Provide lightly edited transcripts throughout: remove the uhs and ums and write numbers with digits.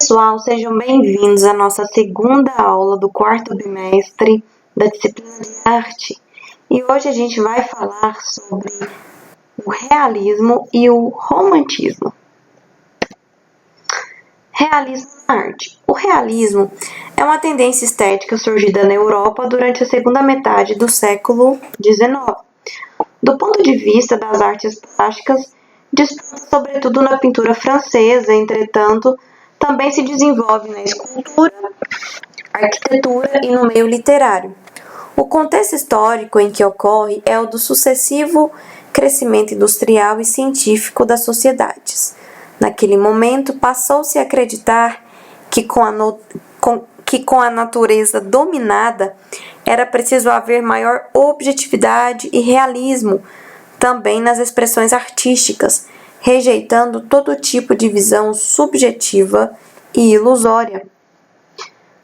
Pessoal, sejam bem-vindos à nossa segunda aula do quarto bimestre da disciplina de arte. E hoje a gente vai falar sobre o realismo e o romantismo. Realismo na arte. O realismo é uma tendência estética surgida na Europa durante a segunda metade do século XIX. Do ponto de vista das artes plásticas, desponta sobretudo na pintura francesa, entretanto, também se desenvolve na escultura, arquitetura e no meio literário. O contexto histórico em que ocorre é o do sucessivo crescimento industrial e científico das sociedades. Naquele momento, passou-se a acreditar que com a natureza dominada era preciso haver maior objetividade e realismo também nas expressões artísticas, rejeitando todo tipo de visão subjetiva e ilusória.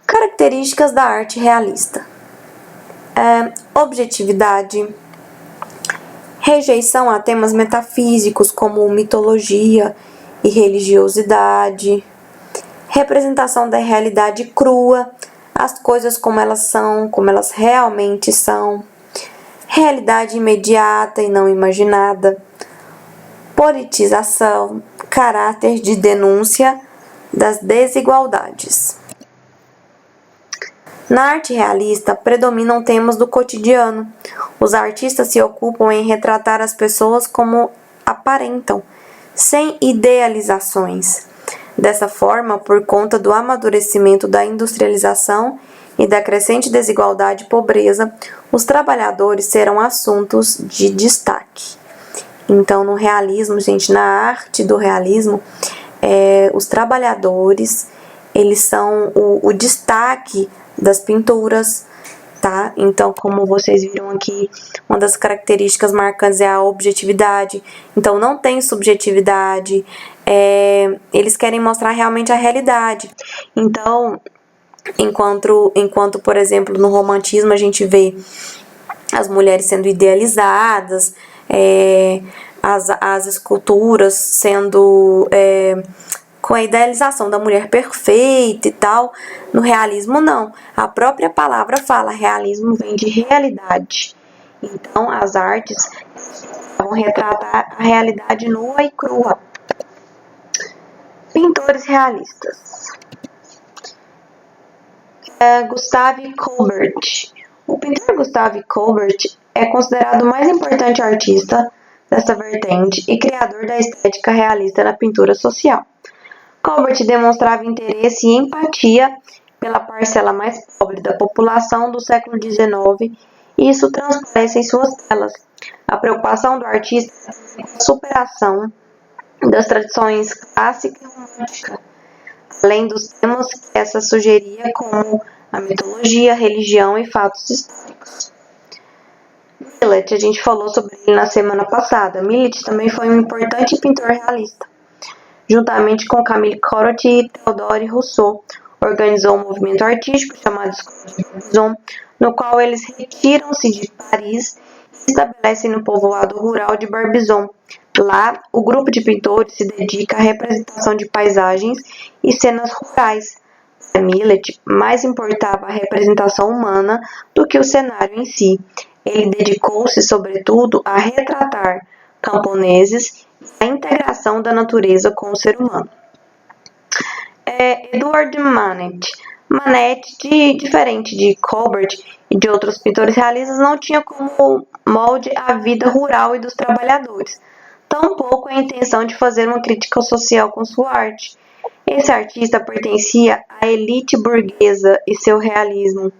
Características da arte realista: objetividade, rejeição a temas metafísicos como mitologia e religiosidade, representação da realidade crua, as coisas como elas são, como elas realmente são, realidade imediata e não imaginada, politização, caráter de denúncia das desigualdades. Na arte realista, predominam temas do cotidiano. Os artistas se ocupam em retratar as pessoas como aparentam, sem idealizações. Dessa forma, por conta do amadurecimento da industrialização e da crescente desigualdade e pobreza, os trabalhadores serão assuntos de destaque. Então, no realismo, gente, na arte do realismo, os trabalhadores, eles são o destaque das pinturas, tá? Então, como vocês viram aqui, uma das características marcantes é a objetividade. Então, não tem subjetividade. Eles querem mostrar realmente a realidade. Então, enquanto, por exemplo, no romantismo a gente vê as mulheres sendo idealizadas, as esculturas sendo com a idealização da mulher perfeita e tal. No realismo não, a própria palavra fala, realismo vem de realidade. Então as artes vão retratar a realidade nua e crua. Pintores realistas. Gustave Courbet. O pintor Gustave Courbet é considerado o mais importante artista dessa vertente e criador da estética realista na pintura social. Courbet demonstrava interesse e empatia pela parcela mais pobre da população do século XIX e isso transparece em suas telas. A preocupação do artista é a superação das tradições clássica e romântica, além dos temas que essa sugeria, como a mitologia, a religião e fatos históricos. Millet, a gente falou sobre ele na semana passada. Millet também foi um importante pintor realista. Juntamente com Camille Corot e Théodore Rousseau, organizou um movimento artístico chamado Escola de Barbizon, no qual eles retiram-se de Paris e se estabelecem no povoado rural de Barbizon. Lá, o grupo de pintores se dedica à representação de paisagens e cenas rurais. Para Millet, mais importava a representação humana do que o cenário em si. Ele dedicou-se, sobretudo, a retratar camponeses e a integração da natureza com o ser humano. Edward Manet. Manet, diferente de Courbet e de outros pintores realistas, não tinha como molde a vida rural e dos trabalhadores, tampouco a intenção de fazer uma crítica social com sua arte. Esse artista pertencia à elite burguesa e seu realismo.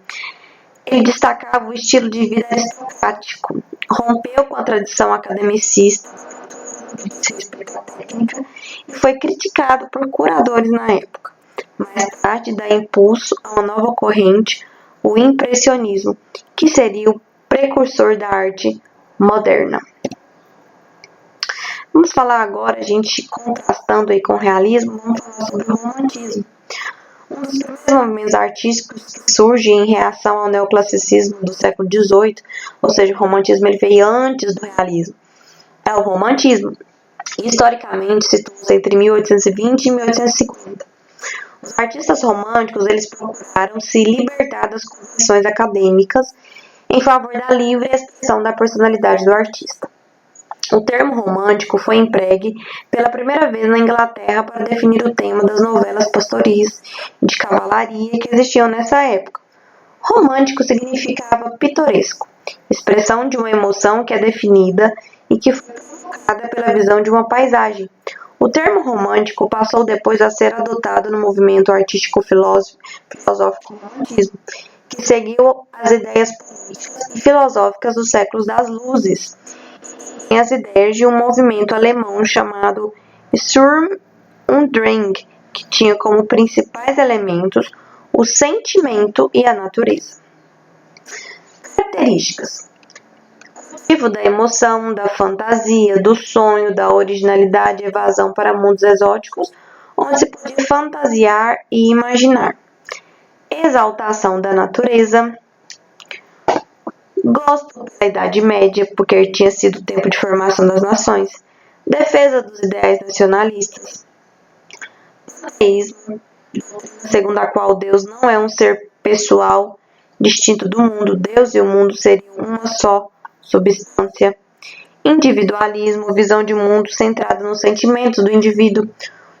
Ele destacava o estilo de vida aristocrático, rompeu com a tradição academicista, técnica, e foi criticado por curadores na época. Mais tarde, dá impulso a uma nova corrente, o impressionismo, que seria o precursor da arte moderna. Vamos falar agora, a gente contrastando aí com o realismo, vamos falar sobre o romantismo. Um dos primeiros movimentos artísticos que surge em reação ao neoclassicismo do século XVIII, ou seja, o romantismo ele veio antes do realismo, é o romantismo. Historicamente, situou-se entre 1820 e 1850. Os artistas românticos, eles procuraram se libertar das convenções acadêmicas em favor da livre expressão da personalidade do artista. O termo romântico foi empregue pela primeira vez na Inglaterra para definir o tema das novelas pastoris e de cavalaria que existiam nessa época. Romântico significava pitoresco, expressão de uma emoção que é definida e que foi provocada pela visão de uma paisagem. O termo romântico passou depois a ser adotado no movimento artístico-filosófico romantismo, que seguiu as ideias políticas e filosóficas dos séculos das luzes, e as ideias de um movimento alemão chamado Sturm und Drang, que tinha como principais elementos o sentimento e a natureza. Características: cultivo da emoção, da fantasia, do sonho, da originalidade e evasão para mundos exóticos, onde se podia fantasiar e imaginar. Exaltação da natureza. Gosto da Idade Média, porque tinha sido o tempo de formação das nações. Defesa dos ideais nacionalistas. Panteísmo, segundo a qual Deus não é um ser pessoal distinto do mundo. Deus e o mundo seriam uma só substância. Individualismo, visão de mundo centrada nos sentimentos do indivíduo.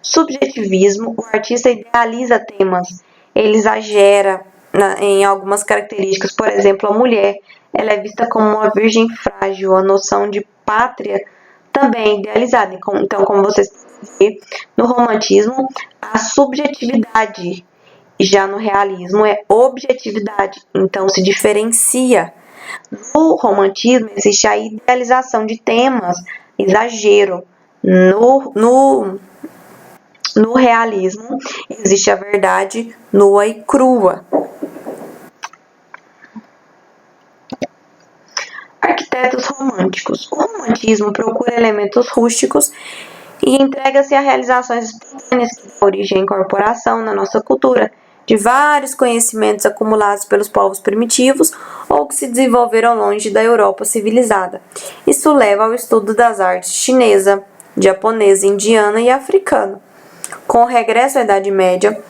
Subjetivismo, o artista idealiza temas, ele exagera em algumas características. Por exemplo, a mulher, ela é vista como uma virgem frágil, a noção de pátria também é idealizada. Então, como vocês podem ver, no romantismo, a subjetividade, já no realismo é objetividade, então se diferencia. No romantismo existe a idealização de temas, exagero. No realismo existe a verdade nua e crua. Arquitetos românticos. O romantismo procura elementos rústicos e entrega-se a realizações espontâneas que dão origem à incorporação na nossa cultura de vários conhecimentos acumulados pelos povos primitivos ou que se desenvolveram longe da Europa civilizada. Isso leva ao estudo das artes chinesa, japonesa, indiana e africana. Com o regresso à Idade Média,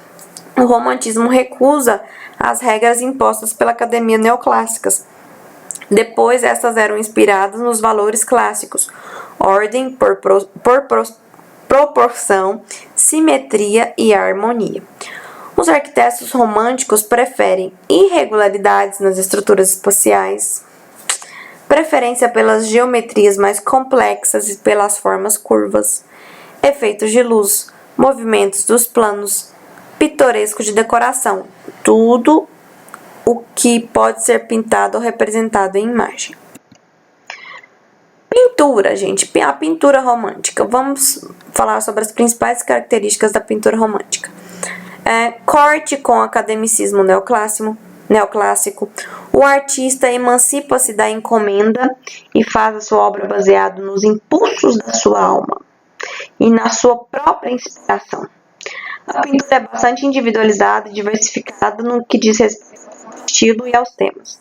o romantismo recusa as regras impostas pela academia neoclássicas. Depois, estas eram inspiradas nos valores clássicos: ordem, proporção, simetria e harmonia. Os arquitetos românticos preferem irregularidades nas estruturas espaciais, preferência pelas geometrias mais complexas e pelas formas curvas, efeitos de luz, movimentos dos planos, pitoresco de decoração, tudo o que pode ser pintado ou representado em imagem. Pintura, gente, a pintura romântica. Vamos falar sobre as principais características da pintura romântica. Corte com academicismo neoclássico. O artista emancipa-se da encomenda e faz a sua obra baseada nos impulsos da sua alma e na sua própria inspiração. A pintura é bastante individualizada e diversificada no que diz respeito ao estilo e aos temas.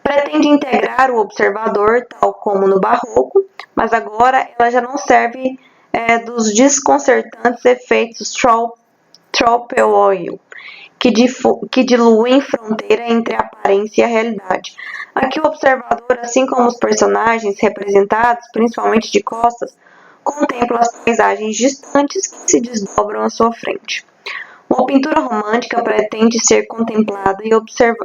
Pretende integrar o observador, tal como no barroco, mas agora ela já não serve dos desconcertantes efeitos tropeoil, que diluem fronteira entre a aparência e a realidade. Aqui o observador, assim como os personagens representados, principalmente de costas, contempla as paisagens distantes que se desdobram à sua frente. Uma pintura romântica pretende ser contemplada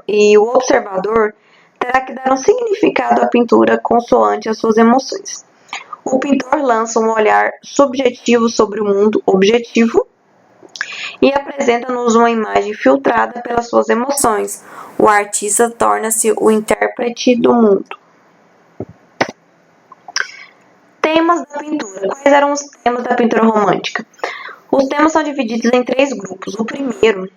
e o observador terá que dar um significado à pintura consoante as suas emoções. O pintor lança um olhar subjetivo sobre o mundo objetivo e apresenta-nos uma imagem filtrada pelas suas emoções. O artista torna-se o intérprete do mundo. Temas da pintura. Quais eram os temas da pintura romântica? Os temas são divididos em 3 grupos. O primeiro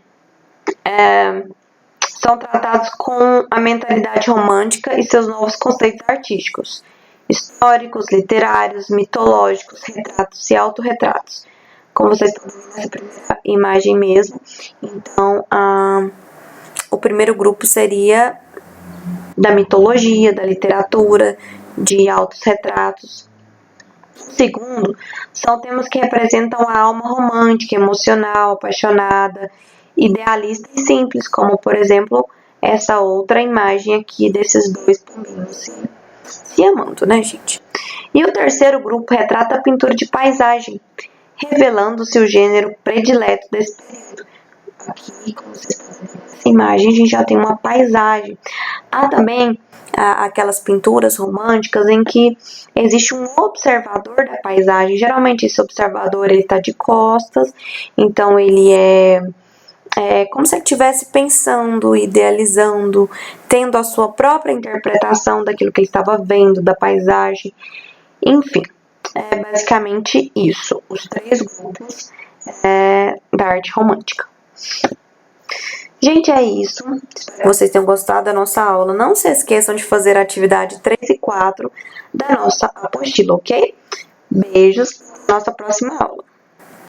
são tratados com a mentalidade romântica e seus novos conceitos artísticos, históricos, literários, mitológicos, retratos e autorretratos. Como vocês podem ver nessa primeira imagem mesmo. Então, o primeiro grupo seria da mitologia, da literatura, de autorretratos. O segundo são temas que representam a alma romântica, emocional, apaixonada, idealista e simples, como, por exemplo, essa outra imagem aqui desses dois pombinhos se amando, né, gente? E o terceiro grupo retrata a pintura de paisagem, revelando-se o gênero predileto desse período. Aqui, como vocês podem ver nessa imagem, a gente já tem uma paisagem. Há também aquelas pinturas românticas em que existe um observador da paisagem. Geralmente esse observador está de costas, então ele é como se ele estivesse pensando, idealizando, tendo a sua própria interpretação daquilo que ele estava vendo, da paisagem. Enfim, é basicamente isso, os três grupos da arte romântica. Gente, é isso. Espero que vocês tenham gostado da nossa aula. Não se esqueçam de fazer a atividade 3 e 4 da nossa apostila, ok? Beijos, nossa próxima aula.